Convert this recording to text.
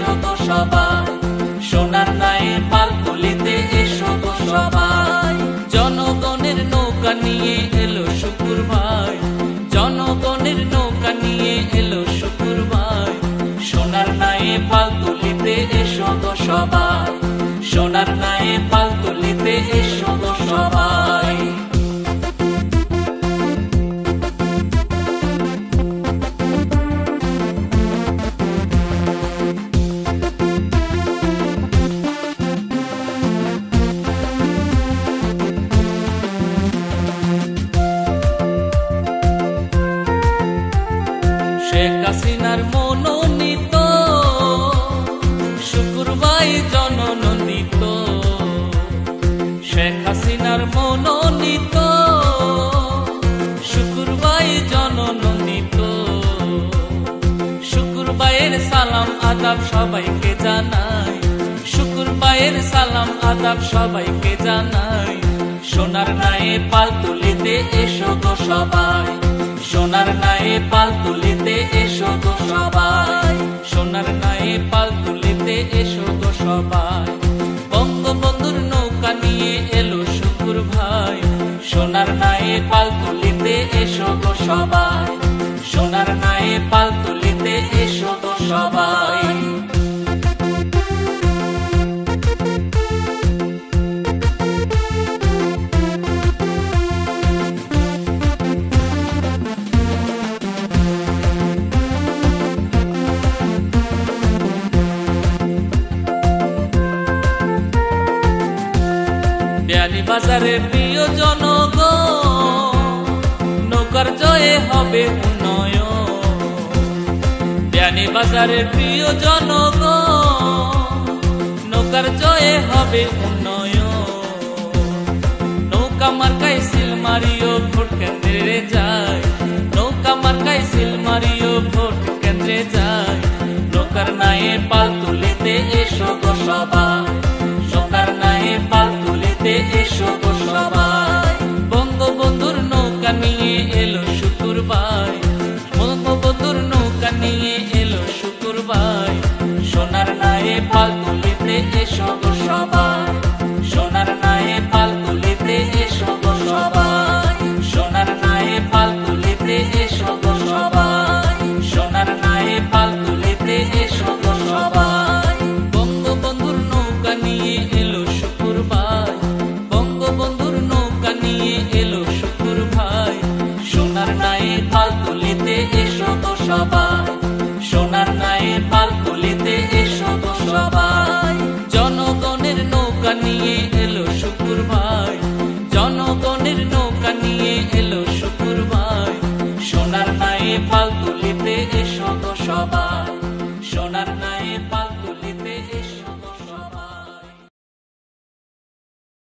এসো গো সবাই, সোনার নায়ে পাল তুলিতে এসো গো সবাই। জনগণের নৌকা নিয়ে এলো শুকুর ভাই, জনগণের নৌকা নিয়ে এলো শুকুর ভাই, সোনার নায়ে পাল তুলিতে এসো গো সবাই, সোনার নায়ে পাল তুলিতে এসো গো সবাই। শেখ হাসিনার মনোনীত শুকুর ভাই জননন্দিত, শেখ হাসিনার মনোনীত শুকুর ভাই জননন্দিত। শুকুর ভাইয়ের সালাম আদাব সবাইকে জানাই, শুকুর ভাইয়ের সালাম আদাব সবাইকে জানাই। সোনার নায়ে পাল তুলিতে এসো গো সবাই, সোনার নায়ে পাল তুলিতে এসো গো সবাই, সোনার নায়ে পাল তুলিতে এসো গো সবাই। বঙ্গবন্ধুর নৌকা নিয়ে এলো শুকুর ভাই, সোনার নায়ে পাল তুলিতে এসো গো সবাই, সোনার নায়ে পাল তুলিতে এসো গো সবাই। বিয়ানীবাজারের প্রিয় জনগণ, নৌকার জয়ে হবে উন্নয়ন। বিয়ানীবাজারের প্রিয় জনগণ, নৌকার জয়ে হবে উন্নয়ন। নৌকা মার্কায় সিল মারিও ভোট কেন্দ্রে যায়, নৌকা মার্কায় সিল মারিও ভোট কেন্দ্রে যায়। নৌকার নায়ে পাল তুলিতে এসো গো সবাই, নৌকার নায়ে পাল তুলিতে এসো গো সবাই। বঙ্গবন্ধুর নৌকা নিয়ে এলো শুকুর ভাই, বঙ্গবন্ধুর নৌকা নিয়ে এলো শুকুর ভাই, সোনার নায়ে পাল তুলিতে এসো গো সবাই, সোনার নায়ে পাল তুলিতে এসো গো সবাই, সোনার নায়ে পাল তুলিতে এসো গো সবাই, সোনার নায়ে পাল তুলিতে এসো গো সবাই। বঙ্গবন্ধুর নৌকা নিয়ে এলো শুকুর ভাই, বঙ্গবন্ধুর নৌকা নিয়ে এলো শুকুর ভাই, সোনার নায়ে পাল তুলিতে এসো গো সবাই, সোনার নায়ে পাল তুলিতে এসো গো সবাই। জনগণের নৌকা নিয়ে এলো শুকুর ভাই, জনগণের নৌকা নিয়ে এলো শুকুর ভাই, সোনার নায়ে পাল তুলিতে এসো গো সবাই, সোনার নায়ে